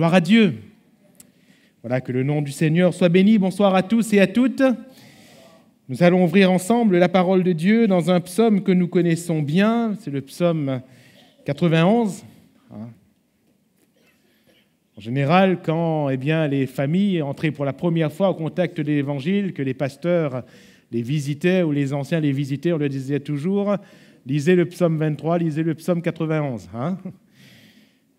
Gloire à Dieu. Voilà, que le nom du Seigneur soit béni. Bonsoir à tous et à toutes. Nous allons ouvrir ensemble la parole de Dieu dans un psaume que nous connaissons bien. C'est le psaume 91. En général, quand les familles entraient pour la première fois au contact de l'Évangile, que les pasteurs les visitaient ou les anciens les visitaient, on leur disait toujours « Lisez le psaume 23, lisez le psaume 91 ».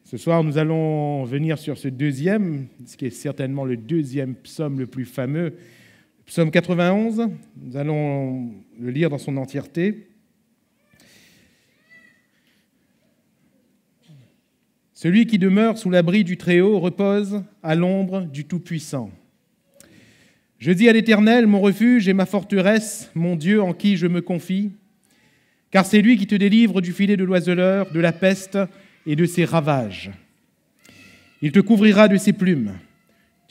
Ce soir, nous allons venir sur ce deuxième, ce qui est certainement le deuxième psaume le plus fameux, le psaume 91. Nous allons le lire dans son entièreté. Celui qui demeure sous l'abri du Très-Haut repose à l'ombre du Tout-Puissant. Je dis à l'Éternel, mon refuge et ma forteresse, mon Dieu en qui je me confie, car c'est lui qui te délivre du filet de l'oiseleur, de la peste et de ses ravages. Il te couvrira de ses plumes,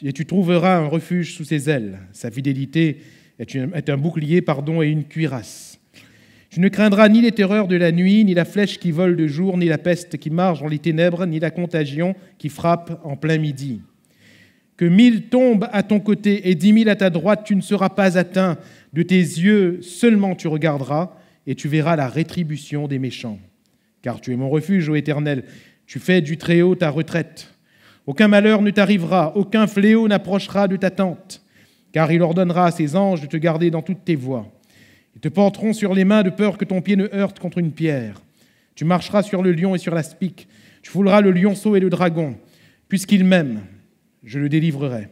et tu trouveras un refuge sous ses ailes. Sa fidélité est un bouclier, et une cuirasse. Tu ne craindras ni les terreurs de la nuit, ni la flèche qui vole de jour, ni la peste qui marche dans les ténèbres, ni la contagion qui frappe en plein midi. Que 1000 tombent à ton côté et 10 000 à ta droite, tu ne seras pas atteint. De tes yeux seulement tu regarderas, et tu verras la rétribution des méchants. Car tu es mon refuge, ô Éternel, tu fais du Très-Haut ta retraite. Aucun malheur ne t'arrivera, aucun fléau n'approchera de ta tente, car il ordonnera à ses anges de te garder dans toutes tes voies. Ils te porteront sur les mains de peur que ton pied ne heurte contre une pierre. Tu marcheras sur le lion et sur l'aspic, tu fouleras le lionceau et le dragon. Puisqu'il m'aime, je le délivrerai.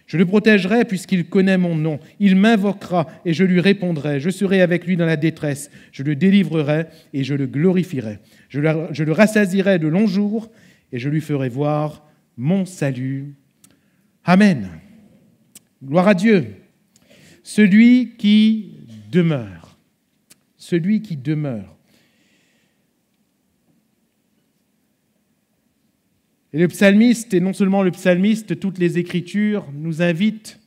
Je le protégerai puisqu'il connaît mon nom. Il m'invoquera et je lui répondrai. Je serai avec lui dans la détresse. Je le délivrerai et je le glorifierai. Je le rassasierai de longs jours et je lui ferai voir mon salut. Amen. Gloire à Dieu. Celui qui demeure. Celui qui demeure. Et le psalmiste, et non seulement le psalmiste, toutes les Écritures nous invitent,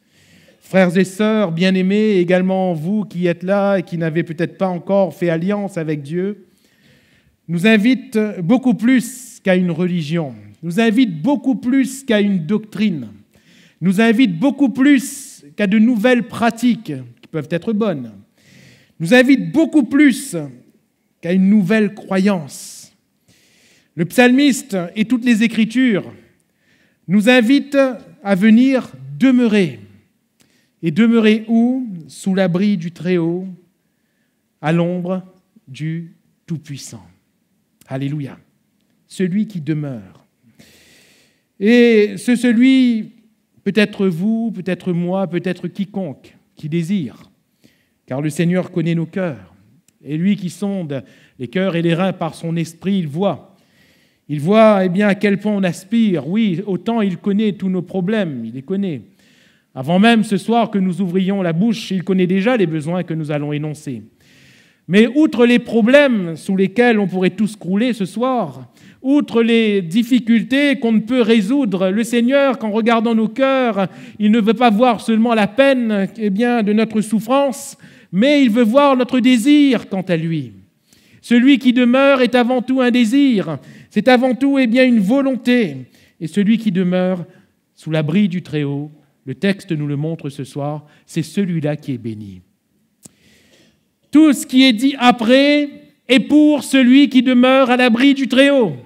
frères et sœurs bien-aimés, également vous qui êtes là et qui n'avez peut-être pas encore fait alliance avec Dieu, nous invitent beaucoup plus qu'à une religion, nous invitent beaucoup plus qu'à une doctrine, nous invitent beaucoup plus qu'à de nouvelles pratiques qui peuvent être bonnes, nous invitent beaucoup plus qu'à une nouvelle croyance. Le psalmiste et toutes les Écritures nous invitent à venir demeurer. Et demeurer où ? Sous l'abri du Très-Haut, à l'ombre du Tout-Puissant. Alléluia. Celui qui demeure. Et celui, peut-être vous, peut-être moi, peut-être quiconque qui désire, car le Seigneur connaît nos cœurs. Et lui qui sonde les cœurs et les reins par son esprit, il voit à quel point on aspire. Oui, autant il connaît tous nos problèmes, il les connaît. Avant même ce soir que nous ouvrions la bouche, il connaît déjà les besoins que nous allons énoncer. Mais outre les problèmes sous lesquels on pourrait tous crouler ce soir, outre les difficultés qu'on ne peut résoudre, le Seigneur, qu'en regardant nos cœurs, il ne veut pas voir seulement la peine de notre souffrance, mais il veut voir notre désir quant à lui. Celui qui demeure est avant tout un désir. C'est avant tout une volonté. Et celui qui demeure sous l'abri du Très-Haut, le texte nous le montre ce soir, c'est celui-là qui est béni. Tout ce qui est dit après est pour celui qui demeure à l'abri du Très-Haut.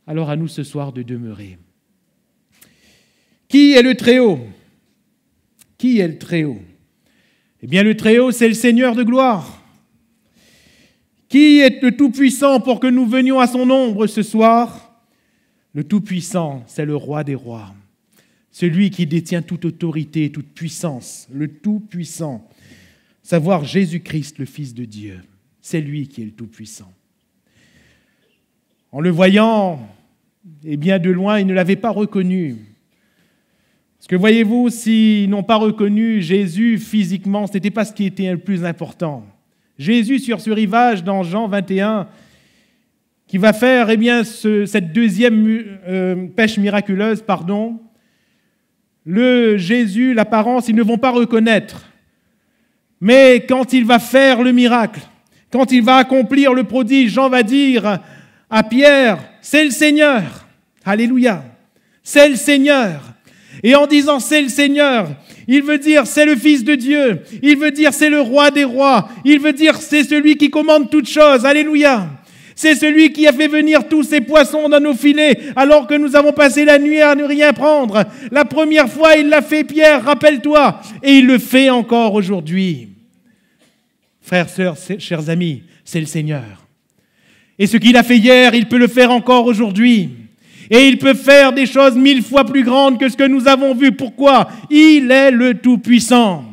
Alors à nous ce soir de demeurer. Qui est le Très-Haut ? Qui est le Très-Haut ? Le Très-Haut, c'est le Seigneur de gloire. Qui est le Tout-Puissant pour que nous venions à son ombre ce soir ? Le Tout-Puissant, c'est le Roi des rois, celui qui détient toute autorité, toute puissance, le Tout-Puissant, savoir Jésus-Christ, le Fils de Dieu. C'est lui qui est le Tout-Puissant. En le voyant, de loin, ils ne l'avaient pas reconnu. Parce que voyez-vous, s'ils n'ont pas reconnu Jésus physiquement, ce n'était pas ce qui était le plus important. Jésus sur ce rivage dans Jean 21, qui va faire cette deuxième pêche miraculeuse, le Jésus, l'apparence, ils ne vont pas reconnaître. Mais quand il va faire le miracle, quand il va accomplir le prodige, Jean va dire à Pierre, c'est le Seigneur. Alléluia. C'est le Seigneur. Et en disant c'est le Seigneur, il veut dire c'est le Fils de Dieu. Il veut dire c'est le Roi des rois. Il veut dire c'est celui qui commande toutes choses. Alléluia. C'est celui qui a fait venir tous ces poissons dans nos filets alors que nous avons passé la nuit à ne rien prendre. La première fois, il l'a fait, Pierre, rappelle-toi. Et il le fait encore aujourd'hui. Frères, sœurs, chers amis, c'est le Seigneur. Et ce qu'il a fait hier, il peut le faire encore aujourd'hui. Et il peut faire des choses 1000 fois plus grandes que ce que nous avons vu. Pourquoi ? Il est le Tout-Puissant.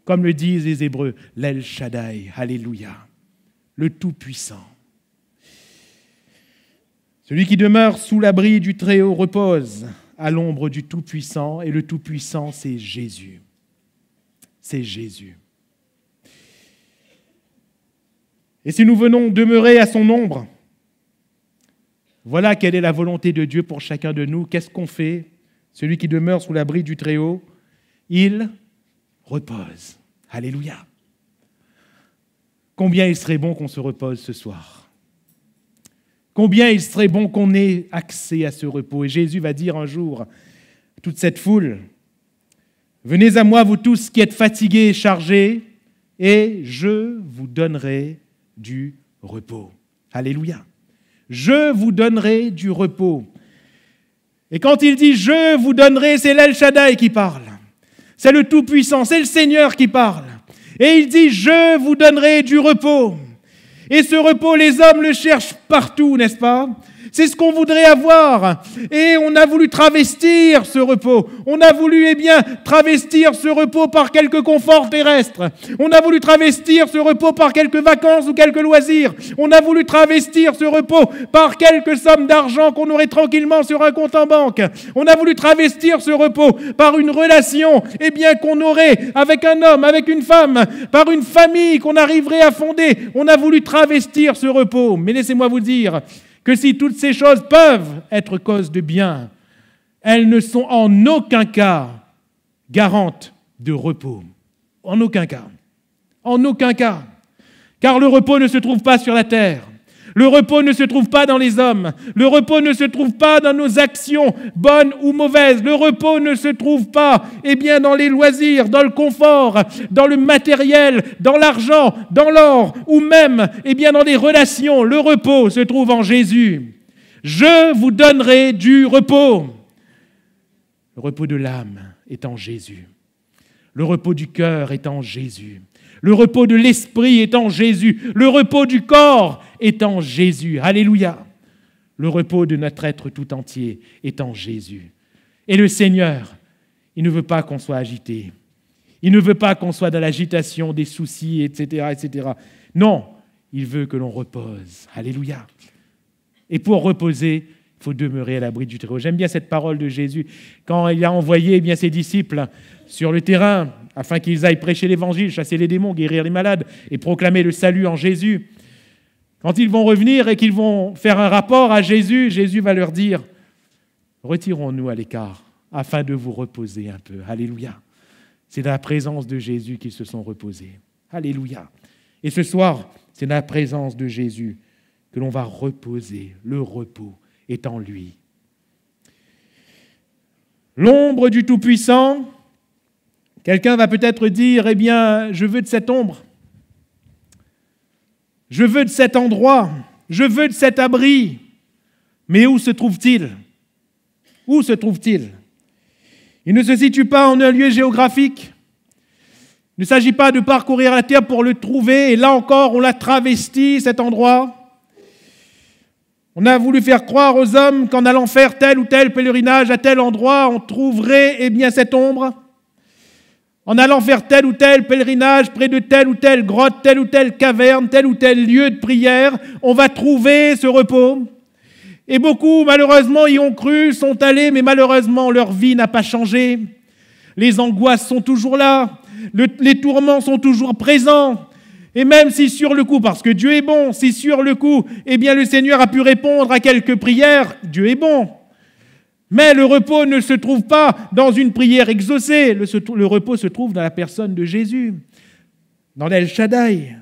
Comme le disent les Hébreux, l'El Shaddai, alléluia, le Tout-Puissant. Celui qui demeure sous l'abri du Très-Haut repose à l'ombre du Tout-Puissant. Et le Tout-Puissant, c'est Jésus. C'est Jésus. Et si nous venons demeurer à son ombre, voilà quelle est la volonté de Dieu pour chacun de nous. Qu'est-ce qu'on fait ? Celui qui demeure sous l'abri du Très-Haut, il repose. Alléluia. Combien il serait bon qu'on se repose ce soir. Combien il serait bon qu'on ait accès à ce repos. Et Jésus va dire un jour à toute cette foule, « Venez à moi, vous tous qui êtes fatigués et chargés, et je vous donnerai du repos. » Alléluia. Je vous donnerai du repos. Et quand il dit « je vous donnerai », c'est l'El Shaddai qui parle. C'est le Tout-Puissant, c'est le Seigneur qui parle. Et il dit « je vous donnerai du repos ». Et ce repos, les hommes le cherchent partout, n'est-ce pas ? C'est ce qu'on voudrait avoir. Et on a voulu travestir ce repos. On a voulu, travestir ce repos par quelques conforts terrestres. On a voulu travestir ce repos par quelques vacances ou quelques loisirs. On a voulu travestir ce repos par quelques sommes d'argent qu'on aurait tranquillement sur un compte en banque. On a voulu travestir ce repos par une relation, qu'on aurait avec un homme, avec une femme, par une famille qu'on arriverait à fonder. On a voulu travestir ce repos. Mais laissez-moi vous dire que si toutes ces choses peuvent être cause de bien, elles ne sont en aucun cas garantes de repos. En aucun cas. En aucun cas. Car le repos ne se trouve pas sur la terre. Le repos ne se trouve pas dans les hommes. Le repos ne se trouve pas dans nos actions, bonnes ou mauvaises. Le repos ne se trouve pas, dans les loisirs, dans le confort, dans le matériel, dans l'argent, dans l'or, ou même, dans les relations. Le repos se trouve en Jésus. Je vous donnerai du repos. Le repos de l'âme est en Jésus. Le repos du cœur est en Jésus. Le repos de l'esprit est en Jésus. Le repos du corps est en Jésus. Alléluia. Le repos de notre être tout entier est en Jésus. Et le Seigneur, il ne veut pas qu'on soit agité. Il ne veut pas qu'on soit dans l'agitation des soucis, etc., etc. Non, il veut que l'on repose. Alléluia. Et pour reposer, il faut demeurer à l'abri du Très-Haut. J'aime bien cette parole de Jésus. Quand il a envoyé ses disciples sur le terrain, afin qu'ils aillent prêcher l'évangile, chasser les démons, guérir les malades et proclamer le salut en Jésus. Quand ils vont revenir et qu'ils vont faire un rapport à Jésus, Jésus va leur dire « Retirons-nous à l'écart afin de vous reposer un peu. » Alléluia. C'est dans la présence de Jésus qu'ils se sont reposés. Alléluia. Et ce soir, c'est dans la présence de Jésus que l'on va reposer. Le repos est en lui. L'ombre du Tout-Puissant. Quelqu'un va peut-être dire, je veux de cette ombre. Je veux de cet endroit. Je veux de cet abri. Mais où se trouve-t-il ? Où se trouve-t-il ? Il ne se situe pas en un lieu géographique. Il ne s'agit pas de parcourir la terre pour le trouver. Et là encore, on l'a travesti, cet endroit. On a voulu faire croire aux hommes qu'en allant faire tel ou tel pèlerinage à tel endroit, on trouverait cette ombre. En allant faire tel ou tel pèlerinage près de telle ou telle grotte, telle ou telle caverne, tel ou tel lieu de prière, on va trouver ce repos. Et beaucoup, malheureusement, y ont cru, sont allés, mais malheureusement, leur vie n'a pas changé. Les angoisses sont toujours là, les tourments sont toujours présents. Et même si sur le coup, parce que Dieu est bon, si sur le coup, le Seigneur a pu répondre à quelques prières, Dieu est bon. Mais le repos ne se trouve pas dans une prière exaucée. Le repos se trouve dans la personne de Jésus, dans l'El Shaddai.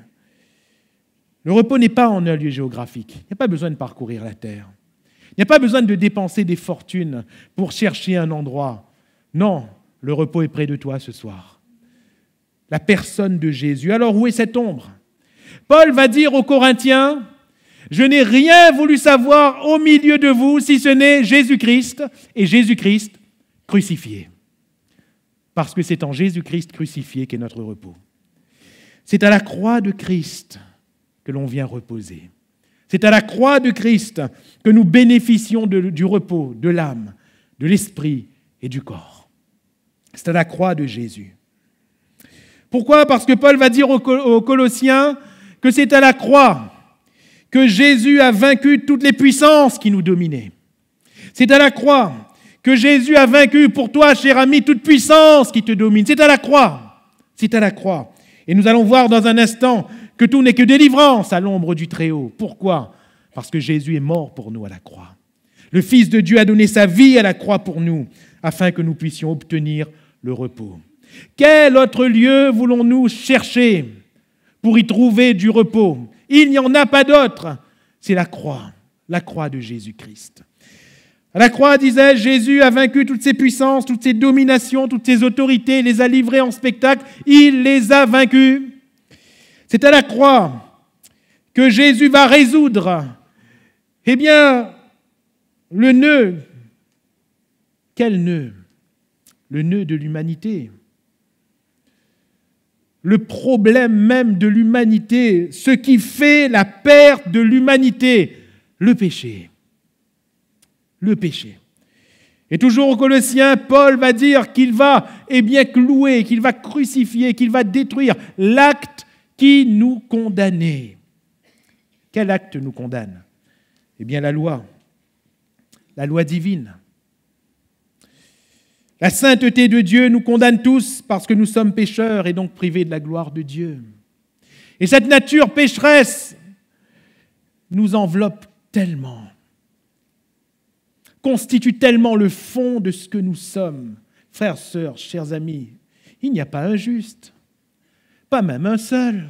Le repos n'est pas en un lieu géographique. Il n'y a pas besoin de parcourir la terre. Il n'y a pas besoin de dépenser des fortunes pour chercher un endroit. Non, le repos est près de toi ce soir. La personne de Jésus. Alors où est cette ombre? Paul va dire aux Corinthiens, « Je n'ai rien voulu savoir au milieu de vous si ce n'est Jésus-Christ et Jésus-Christ crucifié. » Parce que c'est en Jésus-Christ crucifié qu'est notre repos. C'est à la croix de Christ que l'on vient reposer. C'est à la croix de Christ que nous bénéficions du repos de l'âme, de l'esprit et du corps. C'est à la croix de Jésus. Pourquoi? Parce que Paul va dire aux Colossiens que c'est à la croix que Jésus a vaincu toutes les puissances qui nous dominaient. C'est à la croix que Jésus a vaincu pour toi, cher ami, toute puissance qui te domine. C'est à la croix. C'est à la croix. Et nous allons voir dans un instant que tout n'est que délivrance à l'ombre du Très-Haut. Pourquoi? Parce que Jésus est mort pour nous à la croix. Le Fils de Dieu a donné sa vie à la croix pour nous, afin que nous puissions obtenir le repos. Quel autre lieu voulons-nous chercher pour y trouver du repos? Il n'y en a pas d'autre. C'est la croix de Jésus-Christ. À la croix, disais-je, Jésus a vaincu toutes ses puissances, toutes ses dominations, toutes ses autorités, les a livrées en spectacle. Il les a vaincus. C'est à la croix que Jésus va résoudre, le nœud. Quel nœud? Le nœud de l'humanité. Le problème même de l'humanité, ce qui fait la perte de l'humanité, le péché. Le péché. Et toujours aux Colossiens, Paul va dire qu'il va clouer, qu'il va crucifier, qu'il va détruire l'acte qui nous condamnait. Quel acte nous condamne? La loi divine. La sainteté de Dieu nous condamne tous parce que nous sommes pécheurs et donc privés de la gloire de Dieu. Et cette nature pécheresse nous enveloppe tellement, constitue tellement le fond de ce que nous sommes. Frères, sœurs, chers amis, il n'y a pas un juste, pas même un seul.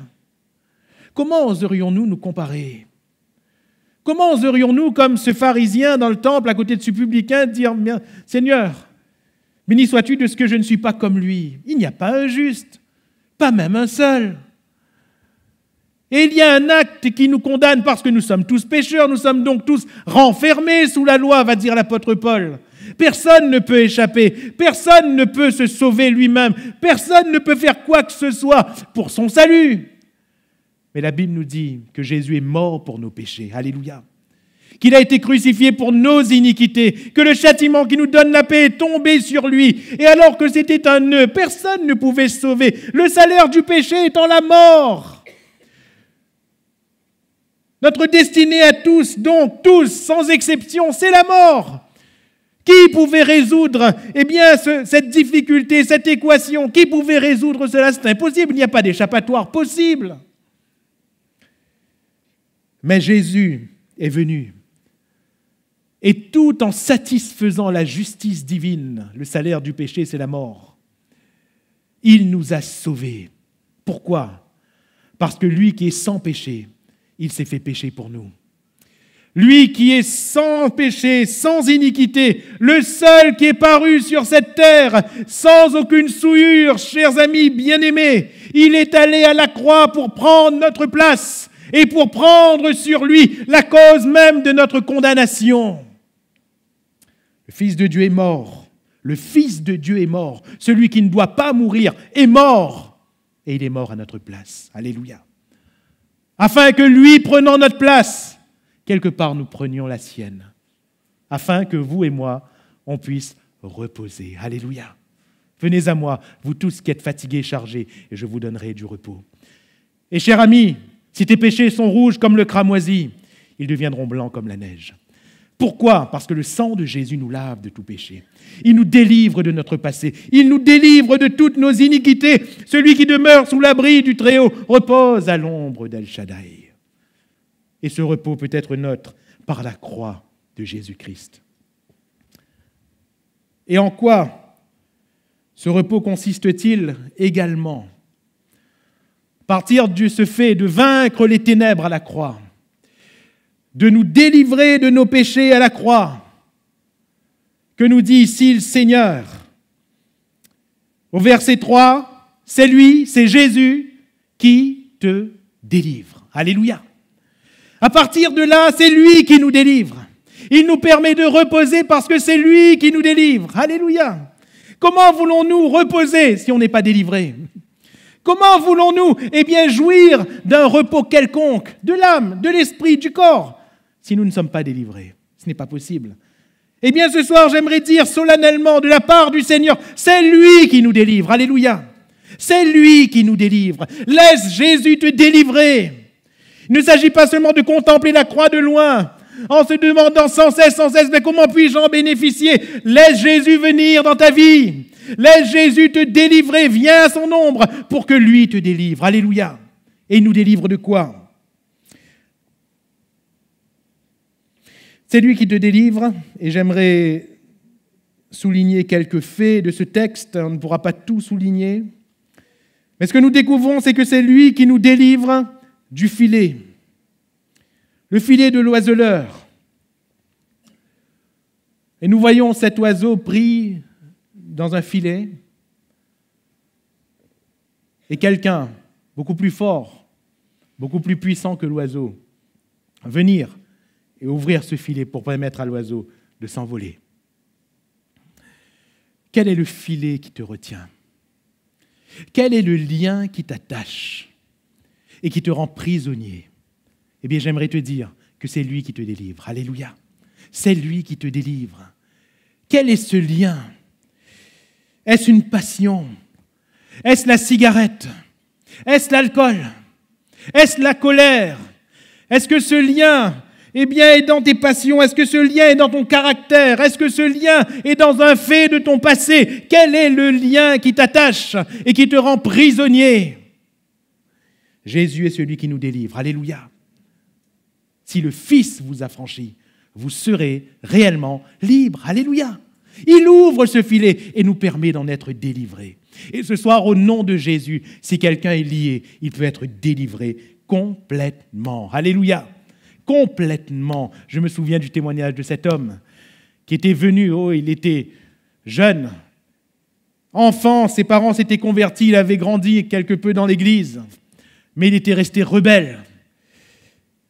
Comment oserions-nous nous comparer? Comment oserions-nous, comme ce pharisien dans le temple à côté de ce publicain, dire « Seigneur, béni sois-tu de ce que je ne suis pas comme lui. » Il n'y a pas un juste, pas même un seul. Et il y a un acte qui nous condamne parce que nous sommes tous pécheurs, nous sommes donc tous renfermés sous la loi, va dire l'apôtre Paul. Personne ne peut échapper, personne ne peut se sauver lui-même, personne ne peut faire quoi que ce soit pour son salut. Mais la Bible nous dit que Jésus est mort pour nos péchés. Alléluia. Qu'il a été crucifié pour nos iniquités, que le châtiment qui nous donne la paix est tombé sur lui. Et alors que c'était un nœud, personne ne pouvait se sauver. Le salaire du péché étant la mort. Notre destinée à tous, donc tous, sans exception, c'est la mort. Qui pouvait résoudre cette difficulté, cette équation? Qui pouvait résoudre cela? C'est impossible, il n'y a pas d'échappatoire possible. Mais Jésus est venu. Et tout en satisfaisant la justice divine, le salaire du péché, c'est la mort. Il nous a sauvés. Pourquoi? Parce que lui qui est sans péché, il s'est fait pécher pour nous. Lui qui est sans péché, sans iniquité, le seul qui est paru sur cette terre, sans aucune souillure, chers amis bien-aimés, il est allé à la croix pour prendre notre place et pour prendre sur lui la cause même de notre condamnation. Le Fils de Dieu est mort. Le Fils de Dieu est mort. Celui qui ne doit pas mourir est mort. Et il est mort à notre place. Alléluia. Afin que lui, prenant notre place, quelque part nous prenions la sienne. Afin que vous et moi, on puisse reposer. Alléluia. Venez à moi, vous tous qui êtes fatigués et chargés, et je vous donnerai du repos. Et chers amis, si tes péchés sont rouges comme le cramoisi, ils deviendront blancs comme la neige. Pourquoi? Parce que le sang de Jésus nous lave de tout péché. Il nous délivre de notre passé. Il nous délivre de toutes nos iniquités. Celui qui demeure sous l'abri du Très-Haut repose à l'ombre d'El Shaddai. Et ce repos peut être nôtre par la croix de Jésus-Christ. Et en quoi ce repos consiste-t-il également? Partir de ce fait de vaincre les ténèbres à la croix, de nous délivrer de nos péchés à la croix. Que nous dit ici le Seigneur? Au verset 3, c'est lui, c'est Jésus qui te délivre. Alléluia. À partir de là, c'est lui qui nous délivre. Il nous permet de reposer parce que c'est lui qui nous délivre. Alléluia. Comment voulons-nous reposer si on n'est pas délivré? Comment voulons-nous, jouir d'un repos quelconque, de l'âme, de l'esprit, du corps, si nous ne sommes pas délivrés? Ce n'est pas possible. Ce soir, j'aimerais dire solennellement de la part du Seigneur, c'est lui qui nous délivre. Alléluia. C'est lui qui nous délivre. Laisse Jésus te délivrer. Il ne s'agit pas seulement de contempler la croix de loin, en se demandant sans cesse, mais comment puis-je en bénéficier? Laisse Jésus venir dans ta vie. Laisse Jésus te délivrer. Viens à son ombre pour que lui te délivre. Alléluia. Et il nous délivre de quoi? C'est lui qui te délivre. Et j'aimerais souligner quelques faits de ce texte. On ne pourra pas tout souligner. Mais ce que nous découvrons, c'est que c'est lui qui nous délivre du filet. Le filet de l'oiseleur. Et nous voyons cet oiseau pris dans un filet et quelqu'un beaucoup plus fort, beaucoup plus puissant que l'oiseau, venir et ouvrir ce filet pour permettre à l'oiseau de s'envoler. Quel est le filet qui te retient? Quel est le lien qui t'attache et qui te rend prisonnier? J'aimerais te dire que c'est lui qui te délivre. Alléluia. C'est lui qui te délivre. Quel est ce lien? Est-ce une passion? Est-ce la cigarette? Est-ce l'alcool? Est-ce la colère? Est-ce que ce lien est dans tes passions? Est-ce que ce lien est dans ton caractère? Est-ce que ce lien est dans un fait de ton passé? Quel est le lien qui t'attache et qui te rend prisonnier? Jésus est celui qui nous délivre. Alléluia. Si le Fils vous affranchit, vous serez réellement libre. Alléluia. Il ouvre ce filet et nous permet d'en être délivrés. Et ce soir, au nom de Jésus, si quelqu'un est lié, il peut être délivré complètement. Alléluia. Complètement. Je me souviens du témoignage de cet homme qui était venu, il était jeune, enfant, ses parents s'étaient convertis, il avait grandi quelque peu dans l'église, mais il était resté rebelle.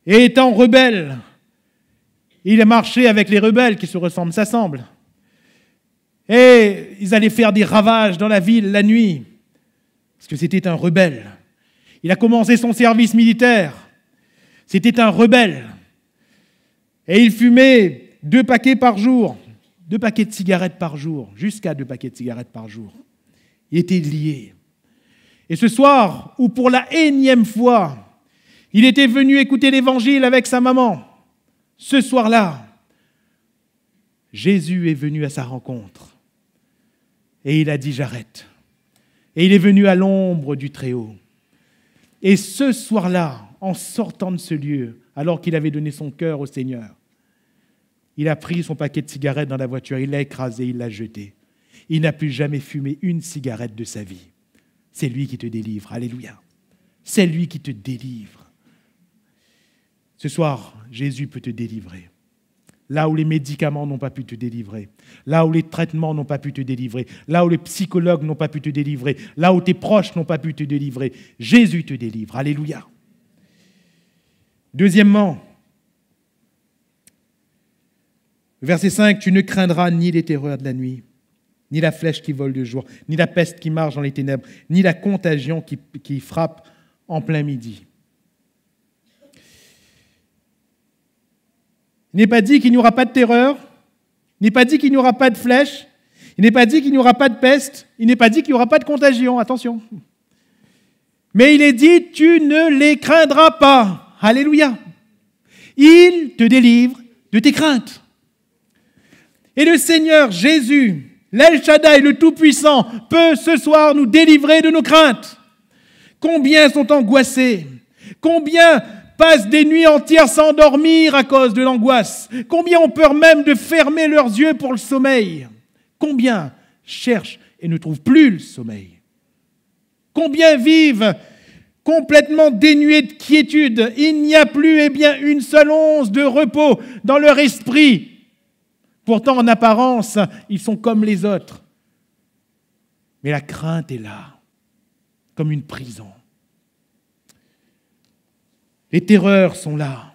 Et étant rebelle, il a marché avec les rebelles qui se ressemblent, s'assemblent. Et ils allaient faire des ravages dans la ville la nuit, parce que c'était un rebelle. Il a commencé son service militaire. C'était un rebelle. Et il fumait 2 paquets par jour, 2 paquets de cigarettes par jour, jusqu'à 2 paquets de cigarettes par jour. Il était lié. Et ce soir, où pour la énième fois, il était venu écouter l'évangile avec sa maman, ce soir-là, Jésus est venu à sa rencontre. Et il a dit « j'arrête ». Et il est venu à l'ombre du Très-Haut. Et ce soir-là, en sortant de ce lieu, alors qu'il avait donné son cœur au Seigneur, il a pris son paquet de cigarettes dans la voiture, il l'a écrasé, il l'a jeté. Il n'a plus jamais fumé une cigarette de sa vie. C'est lui qui te délivre. Alléluia. C'est lui qui te délivre. Ce soir, Jésus peut te délivrer. Là où les médicaments n'ont pas pu te délivrer, là où les traitements n'ont pas pu te délivrer, là où les psychologues n'ont pas pu te délivrer, là où tes proches n'ont pas pu te délivrer, Jésus te délivre. Alléluia. Deuxièmement, verset 5, « Tu ne craindras ni les terreurs de la nuit, ni la flèche qui vole de jour, ni la peste qui marche dans les ténèbres, ni la contagion qui frappe en plein midi. » Il n'est pas dit qu'il n'y aura pas de terreur, il n'est pas dit qu'il n'y aura pas de flèche, il n'est pas dit qu'il n'y aura pas de peste, il n'est pas dit qu'il n'y aura pas de contagion, attention. Mais il est dit, tu ne les craindras pas. Alléluia. Il te délivre de tes craintes. Et le Seigneur Jésus, l'El Shaddai, le Tout-Puissant, peut ce soir nous délivrer de nos craintes. Combien sont angoissés? Combien passent des nuits entières sans dormir à cause de l'angoisse? Combien ont peur même de fermer leurs yeux pour le sommeil? Combien cherchent et ne trouvent plus le sommeil? Combien vivent complètement dénués de quiétude. Il n'y a plus, une seule once de repos dans leur esprit. Pourtant, en apparence, ils sont comme les autres. Mais la crainte est là, comme une prison. Les terreurs sont là.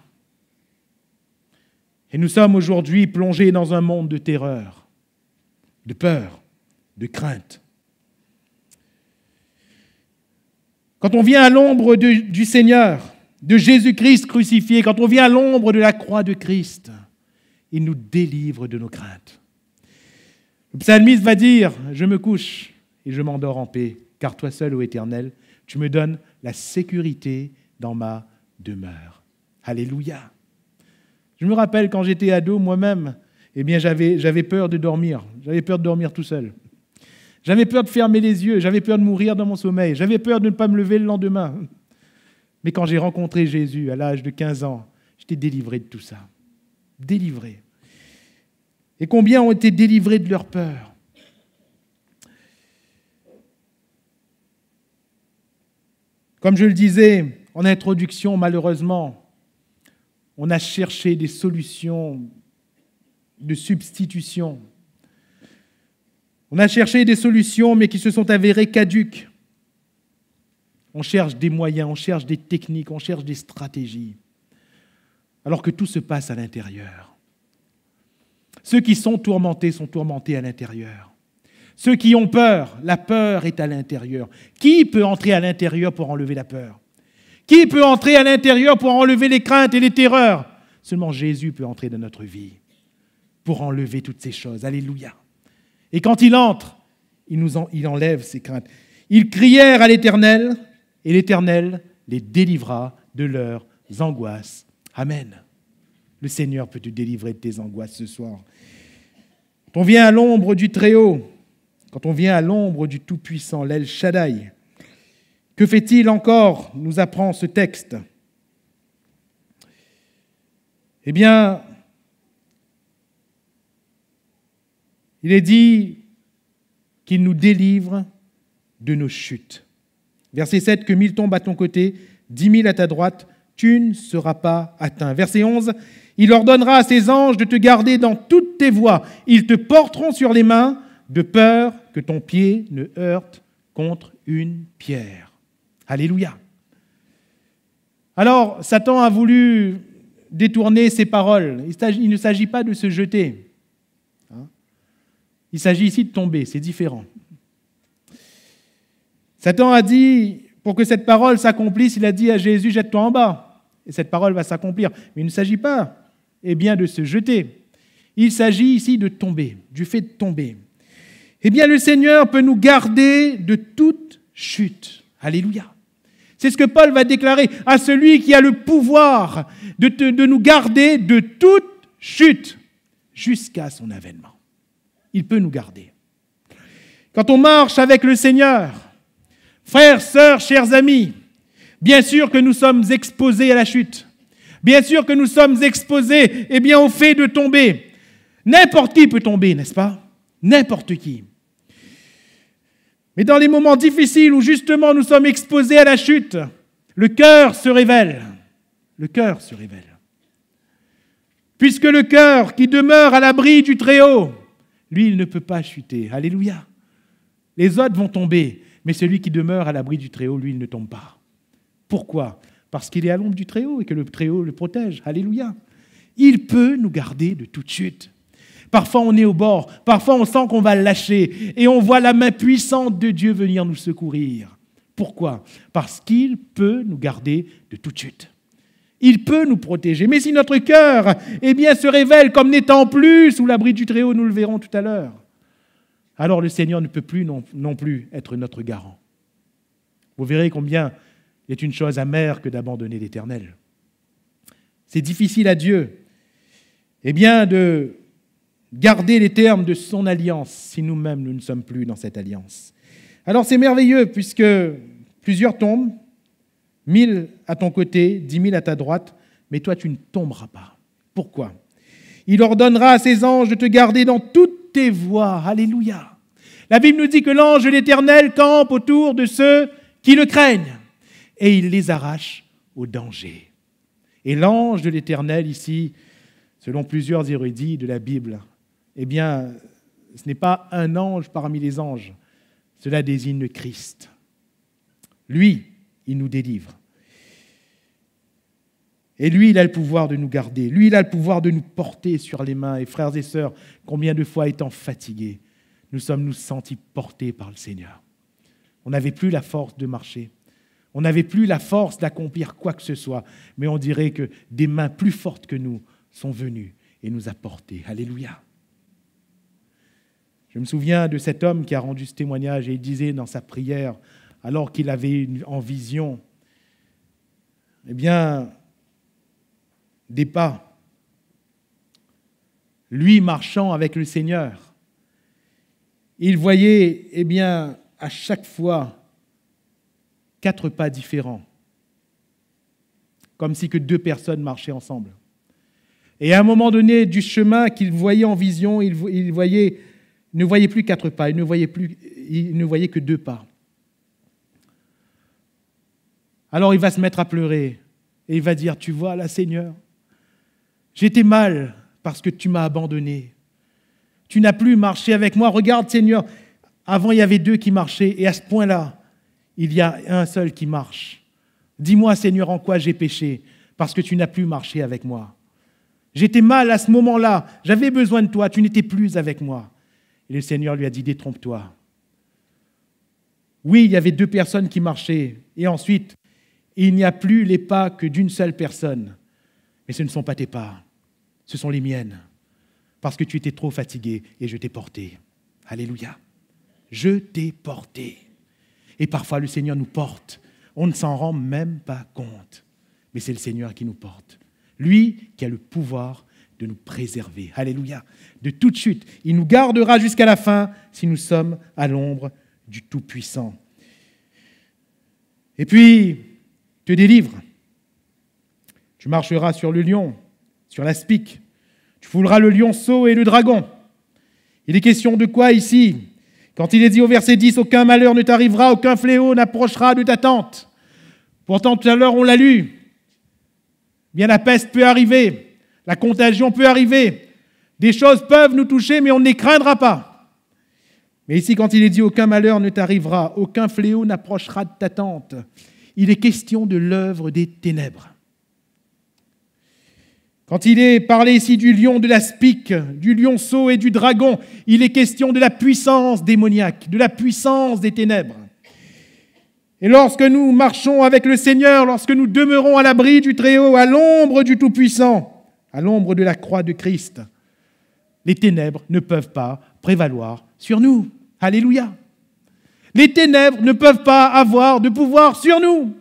Et nous sommes aujourd'hui plongés dans un monde de terreur, de peur, de crainte. Quand on vient à l'ombre du Seigneur, de Jésus-Christ crucifié, quand on vient à l'ombre de la croix de Christ, il nous délivre de nos craintes. Le psalmiste va dire « Je me couche et je m'endors en paix, car toi seul, ô Éternel, tu me donnes la sécurité dans ma demeure. » Alléluia. Je me rappelle quand j'étais ado, moi-même, j'avais peur de dormir. J'avais peur de dormir tout seul. J'avais peur de fermer les yeux. J'avais peur de mourir dans mon sommeil. J'avais peur de ne pas me lever le lendemain. Mais quand j'ai rencontré Jésus à l'âge de 15 ans, j'étais délivré de tout ça. Délivré. Et combien ont été délivrés de leur peur? Comme je le disais en introduction, malheureusement, on a cherché des solutions de substitution. On a cherché des solutions, mais qui se sont avérées caduques. On cherche des moyens, on cherche des techniques, on cherche des stratégies, alors que tout se passe à l'intérieur. Ceux qui sont tourmentés à l'intérieur. Ceux qui ont peur, la peur est à l'intérieur. Qui peut entrer à l'intérieur pour enlever la peur? Qui peut entrer à l'intérieur pour enlever les craintes et les terreurs? Seulement Jésus peut entrer dans notre vie pour enlever toutes ces choses. Alléluia. Et quand il entre, il enlève ces craintes. Ils crièrent à l'Éternel, et l'Éternel les délivra de leurs angoisses. Amen. Le Seigneur peut te délivrer de tes angoisses ce soir. Quand on vient à l'ombre du Très-Haut, quand on vient à l'ombre du Tout-Puissant, l'El Shaddai, que fait-il encore, nous apprend ce texte? Eh bien, il est dit qu'il nous délivre de nos chutes. Verset 7, que 1000 tombent à ton côté, 10 000 à ta droite, tu ne seras pas atteint. Verset 11, il ordonnera à ses anges de te garder dans toutes tes voies. Ils te porteront sur les mains, de peur que ton pied ne heurte contre une pierre. Alléluia. Alors, Satan a voulu détourner ses paroles. Il ne s'agit pas de se jeter. Il s'agit ici de tomber, c'est différent. Satan a dit, pour que cette parole s'accomplisse, il a dit à Jésus, jette-toi en bas. Et cette parole va s'accomplir. Mais il ne s'agit pas, de se jeter. Il s'agit ici de tomber, du fait de tomber. Eh bien, le Seigneur peut nous garder de toute chute. Alléluia. C'est ce que Paul va déclarer à celui qui a le pouvoir de nous garder de toute chute jusqu'à son avènement. Il peut nous garder. Quand on marche avec le Seigneur, frères, sœurs, chers amis, bien sûr que nous sommes exposés à la chute. Bien sûr que nous sommes exposés au fait de tomber. N'importe qui peut tomber, n'est-ce pas? N'importe qui. Mais dans les moments difficiles où justement nous sommes exposés à la chute, le cœur se révèle. Le cœur se révèle. Puisque le cœur qui demeure à l'abri du Très-Haut, lui, il ne peut pas chuter. Alléluia. Les autres vont tomber, mais celui qui demeure à l'abri du Très-Haut, lui, il ne tombe pas. Pourquoi? Parce qu'il est à l'ombre du Très-Haut et que le Très-Haut le protège. Alléluia. Il peut nous garder de toute chute. Parfois, on est au bord. Parfois, on sent qu'on va lâcher. Et on voit la main puissante de Dieu venir nous secourir. Pourquoi? Parce qu'il peut nous garder de toute chute. Il peut nous protéger. Mais si notre cœur se révèle comme n'étant plus sous l'abri du Très-Haut, nous le verrons tout à l'heure, alors le Seigneur ne peut plus non plus être notre garant. Vous verrez combien il est une chose amère que d'abandonner l'Éternel. C'est difficile à Dieu de garder les termes de son alliance si nous-mêmes nous ne sommes plus dans cette alliance. Alors c'est merveilleux puisque plusieurs tombent, 1000 à ton côté, 10 000 à ta droite, mais toi tu ne tomberas pas. Pourquoi? Il ordonnera à ses anges de te garder dans toutes tes voies. Alléluia. La Bible nous dit que l'ange de l'Éternel campe autour de ceux qui le craignent. et il les arrache au danger. Et l'ange de l'Éternel ici, selon plusieurs érudits de la Bible, eh bien, ce n'est pas un ange parmi les anges, cela désigne le Christ. Lui, il nous délivre. Et lui, il a le pouvoir de nous garder. Lui, il a le pouvoir de nous porter sur les mains. Et frères et sœurs, combien de fois étant fatigués, nous sommes sentis portés par le Seigneur. On n'avait plus la force de marcher. On n'avait plus la force d'accomplir quoi que ce soit. Mais on dirait que des mains plus fortes que nous sont venues et nous a portés. Alléluia. Je me souviens de cet homme qui a rendu ce témoignage et il disait dans sa prière, alors qu'il avait en vision, eh bien, des pas, lui marchant avec le Seigneur, il voyait, eh bien, à chaque fois, 4 pas différents, comme si que 2 personnes marchaient ensemble. Et à un moment donné du chemin qu'il voyait en vision, il ne voyait plus 4 pas, il ne voyait que 2 pas. Alors il va se mettre à pleurer et il va dire, tu vois là, Seigneur, j'étais mal parce que tu m'as abandonné. Tu n'as plus marché avec moi. Regarde, Seigneur, avant il y avait 2 qui marchaient et à ce point-là, il y a un seul qui marche. Dis-moi, Seigneur, en quoi j'ai péché parce que tu n'as plus marché avec moi. J'étais mal à ce moment-là, j'avais besoin de toi, tu n'étais plus avec moi. Et le Seigneur lui a dit, détrompe-toi. Oui, il y avait 2 personnes qui marchaient et ensuite, il n'y a plus les pas que d'une seule personne. Mais ce ne sont pas tes pas, ce sont les miennes. Parce que tu étais trop fatigué et je t'ai porté. Alléluia. Je t'ai porté. Et parfois le Seigneur nous porte. On ne s'en rend même pas compte. Mais c'est le Seigneur qui nous porte. Lui qui a le pouvoir de nous préserver. Alléluia. De toute chute. Il nous gardera jusqu'à la fin si nous sommes à l'ombre du Tout-Puissant. Et puis, te délivre. Tu marcheras sur le lion, sur l'aspic. Tu fouleras le lionceau et le dragon. Il est question de quoi ici? Quand il est dit au verset 10, « Aucun malheur ne t'arrivera, aucun fléau n'approchera de ta tente. » Pourtant, tout à l'heure, on l'a lu. Bien, la peste peut arriver, la contagion peut arriver. Des choses peuvent nous toucher, mais on ne les craindra pas. Mais ici, quand il est dit « Aucun malheur ne t'arrivera, aucun fléau n'approchera de ta tente », il est question de l'œuvre des ténèbres. Quand il est parlé ici du lion, de l'aspic, du lionceau et du dragon, il est question de la puissance démoniaque, de la puissance des ténèbres. Et lorsque nous marchons avec le Seigneur, lorsque nous demeurons à l'abri du Très-Haut, à l'ombre du Tout-Puissant, à l'ombre de la croix de Christ, les ténèbres ne peuvent pas prévaloir sur nous. Alléluia. Les ténèbres ne peuvent pas avoir de pouvoir sur nous.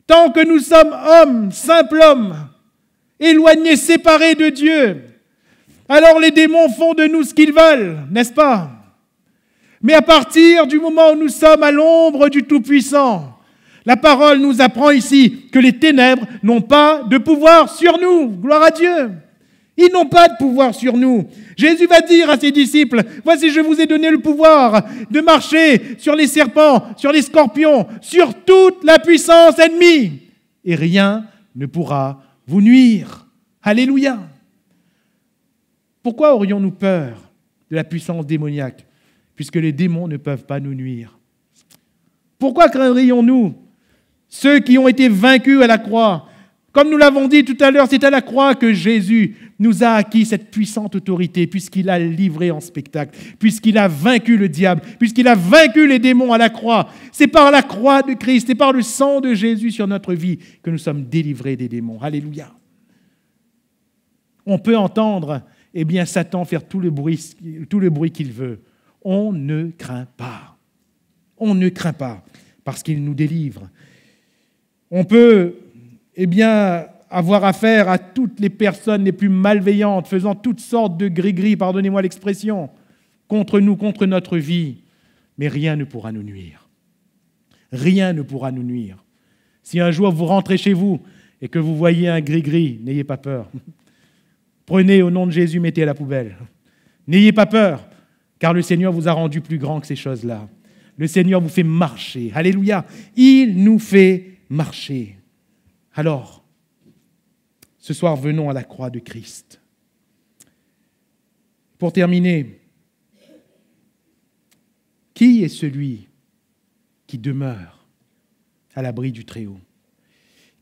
Tant que nous sommes hommes, simples hommes, éloignés, séparés de Dieu, alors les démons font de nous ce qu'ils veulent, n'est-ce pas? Mais à partir du moment où nous sommes à l'ombre du Tout-Puissant, la parole nous apprend ici que les ténèbres n'ont pas de pouvoir sur nous. Gloire à Dieu. Ils n'ont pas de pouvoir sur nous. Jésus va dire à ses disciples, « Voici, je vous ai donné le pouvoir de marcher sur les serpents, sur les scorpions, sur toute la puissance ennemie. Et rien ne pourra vous nuire. » Alléluia. Pourquoi aurions-nous peur de la puissance démoniaque, puisque les démons ne peuvent pas nous nuire? Pourquoi craindrions-nous ceux qui ont été vaincus à la croix? Comme nous l'avons dit tout à l'heure, c'est à la croix que Jésus nous a acquis cette puissante autorité, puisqu'il a livré en spectacle, puisqu'il a vaincu le diable, puisqu'il a vaincu les démons à la croix. C'est par la croix de Christ, c'est par le sang de Jésus sur notre vie que nous sommes délivrés des démons. Alléluia. On peut entendre, eh bien, Satan faire tout le bruit qu'il veut. On ne craint pas. On ne craint pas, parce qu'il nous délivre. On peut, eh bien, avoir affaire à toutes les personnes les plus malveillantes, faisant toutes sortes de gris-gris, pardonnez-moi l'expression, contre nous, contre notre vie. Mais rien ne pourra nous nuire. Rien ne pourra nous nuire. Si un jour vous rentrez chez vous et que vous voyez un gris-gris, n'ayez pas peur. Prenez au nom de Jésus, mettez à la poubelle. N'ayez pas peur, car le Seigneur vous a rendu plus grand que ces choses-là. le Seigneur vous fait marcher. Alléluia. Il nous fait marcher. Alors, ce soir, venons à la croix de Christ. Pour terminer, qui est celui qui demeure à l'abri du Très-Haut?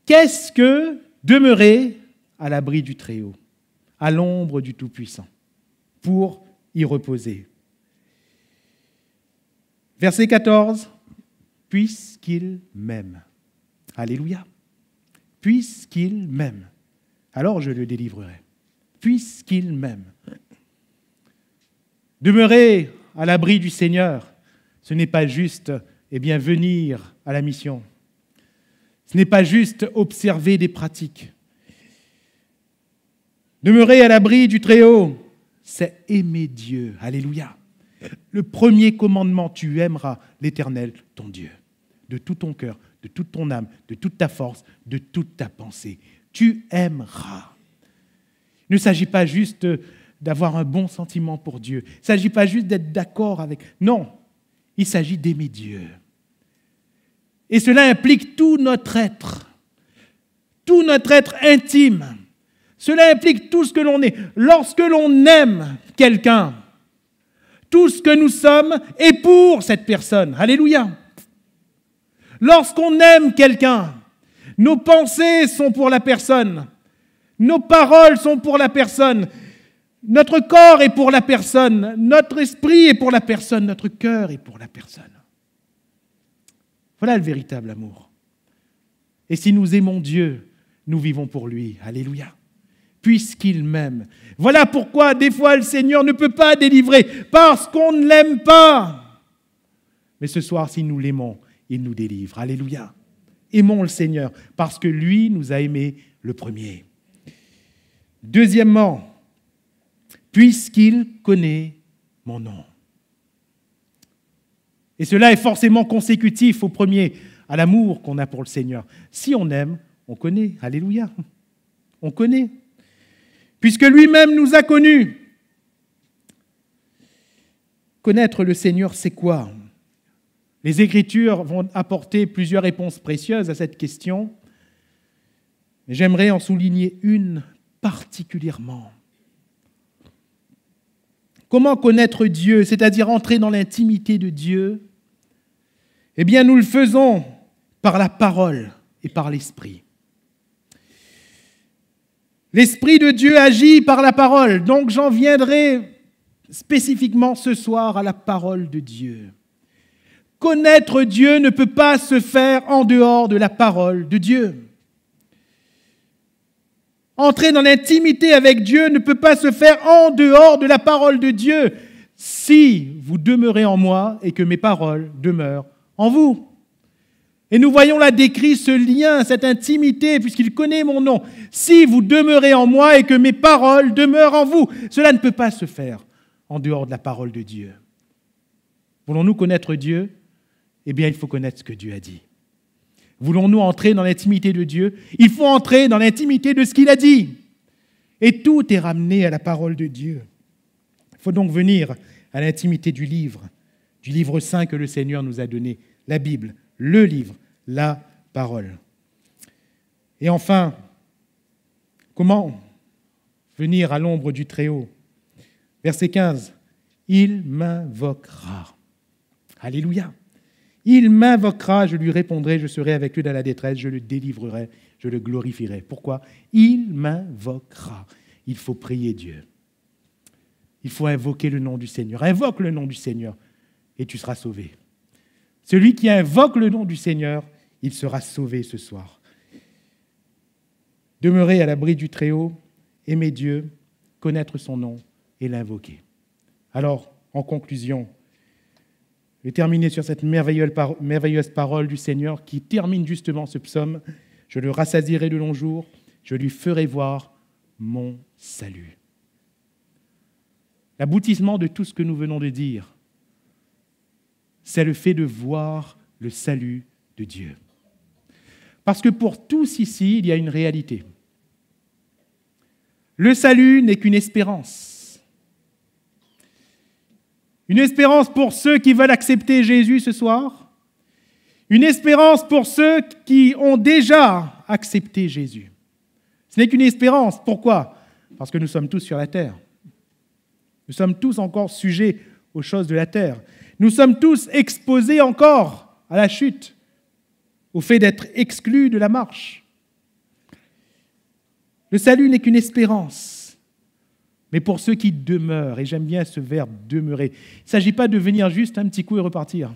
Qu'est-ce que demeurer à l'abri du Très-Haut, à l'ombre du Tout-Puissant, pour y reposer? Verset 14, « Puisqu'il m'aime. » Alléluia. « Puisqu'il m'aime. Alors je le délivrerai. Puisqu'il m'aime. » Demeurer à l'abri du Seigneur, ce n'est pas juste venir à la mission. Ce n'est pas juste observer des pratiques. Demeurer à l'abri du Très-Haut, c'est aimer Dieu. Alléluia. Le premier commandement, tu aimeras l'Éternel, ton Dieu, de tout ton cœur, de toute ton âme, de toute ta force, de toute ta pensée. Tu aimeras. Il ne s'agit pas juste d'avoir un bon sentiment pour Dieu. Il ne s'agit pas juste d'être d'accord avec... Non, il s'agit d'aimer Dieu. Et cela implique tout notre être intime. Cela implique tout ce que l'on est. Lorsque l'on aime quelqu'un, tout ce que nous sommes est pour cette personne. Alléluia. Lorsqu'on aime quelqu'un, nos pensées sont pour la personne. Nos paroles sont pour la personne. Notre corps est pour la personne. Notre esprit est pour la personne. Notre cœur est pour la personne. Voilà le véritable amour. Et si nous aimons Dieu, nous vivons pour lui. Alléluia. Puisqu'il m'aime. Voilà pourquoi des fois le Seigneur ne peut pas délivrer, parce qu'on ne l'aime pas. Mais ce soir, si nous l'aimons, il nous délivre. Alléluia. Aimons le Seigneur, parce que lui nous a aimés le premier. Deuxièmement, puisqu'il connaît mon nom. Et cela est forcément consécutif au premier, à l'amour qu'on a pour le Seigneur. Si on aime, on connaît. Alléluia. On connaît. Puisque lui-même nous a connus. Connaître le Seigneur, c'est quoi? Les Écritures vont apporter plusieurs réponses précieuses à cette question. Mais j'aimerais en souligner une particulièrement. Comment connaître Dieu, c'est-à-dire entrer dans l'intimité de Dieu? Eh bien, nous le faisons par la parole et par l'Esprit. L'Esprit de Dieu agit par la parole, donc j'en viendrai spécifiquement ce soir à la parole de Dieu. Connaître Dieu ne peut pas se faire en dehors de la parole de Dieu. Entrer dans l'intimité avec Dieu ne peut pas se faire en dehors de la parole de Dieu. Si vous demeurez en moi et que mes paroles demeurent en vous. Et nous voyons là décrit ce lien, cette intimité, puisqu'il connaît mon nom. Si vous demeurez en moi et que mes paroles demeurent en vous, cela ne peut pas se faire en dehors de la parole de Dieu. Voulons-nous connaître Dieu? Eh bien, il faut connaître ce que Dieu a dit. Voulons-nous entrer dans l'intimité de Dieu? Il faut entrer dans l'intimité de ce qu'il a dit. Et tout est ramené à la parole de Dieu. Il faut donc venir à l'intimité du livre saint que le Seigneur nous a donné, la Bible, le livre, la parole. Et enfin, comment venir à l'ombre du Très-Haut? Verset 15, « Il m'invoquera. » Alléluia. Il m'invoquera, je lui répondrai, je serai avec lui dans la détresse, je le délivrerai, je le glorifierai. Pourquoi? Il m'invoquera. Il faut prier Dieu. Il faut invoquer le nom du Seigneur. Invoque le nom du Seigneur et tu seras sauvé. Celui qui invoque le nom du Seigneur, il sera sauvé ce soir. Demeurer à l'abri du Très-Haut, aimer Dieu, connaître son nom et l'invoquer. Alors, en conclusion, je vais terminer sur cette merveilleuse parole du Seigneur qui termine justement ce psaume. Je le rassasierai de longs jours, je lui ferai voir mon salut. L'aboutissement de tout ce que nous venons de dire, c'est le fait de voir le salut de Dieu. Parce que pour tous ici, il y a une réalité. Le salut n'est qu'une espérance. Une espérance pour ceux qui veulent accepter Jésus ce soir. Une espérance pour ceux qui ont déjà accepté Jésus. Ce n'est qu'une espérance. Pourquoi ? Parce que nous sommes tous sur la terre. Nous sommes tous encore sujets aux choses de la terre. Nous sommes tous exposés encore à la chute, au fait d'être exclus de la marche. Le salut n'est qu'une espérance, mais pour ceux qui demeurent, et j'aime bien ce verbe « demeurer », il ne s'agit pas de venir juste un petit coup et repartir.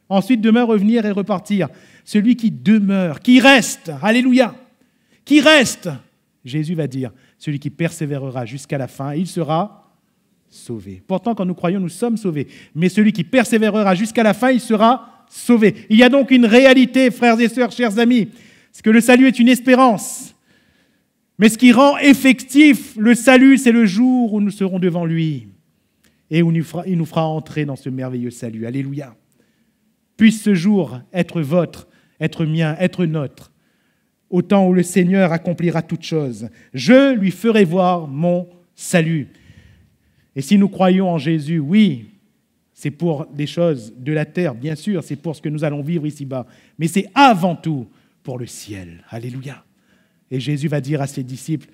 Ensuite, demain, revenir et repartir. Celui qui demeure, qui reste, alléluia, qui reste, Jésus va dire, celui qui persévérera jusqu'à la fin, il sera sauvé. Pourtant, quand nous croyons, nous sommes sauvés. Mais celui qui persévérera jusqu'à la fin, il sera sauvé. Il y a donc une réalité, frères et sœurs, chers amis, c'est que le salut est une espérance. Mais ce qui rend effectif le salut, c'est le jour où nous serons devant lui et où il nous fera entrer dans ce merveilleux salut. Alléluia. Puisse ce jour être votre, être mien, être notre, au temps où le Seigneur accomplira toutes choses. Je lui ferai voir mon salut. Et si nous croyons en Jésus, oui, c'est pour des choses de la terre, bien sûr, c'est pour ce que nous allons vivre ici-bas, mais c'est avant tout pour le ciel. Alléluia. Et Jésus va dire à ses disciples,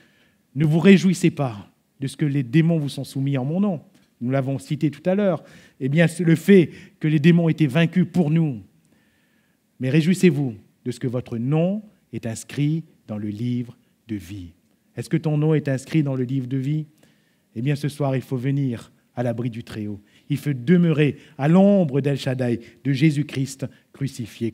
ne vous réjouissez pas de ce que les démons vous sont soumis en mon nom. Nous l'avons cité tout à l'heure. Eh bien, le fait que les démons étaient vaincus pour nous. Mais réjouissez-vous de ce que votre nom est inscrit dans le livre de vie. Est-ce que ton nom est inscrit dans le livre de vie ? Eh bien, ce soir, il faut venir à l'abri du Très-Haut. Il faut demeurer à l'ombre d'El Shaddai, de Jésus-Christ crucifié.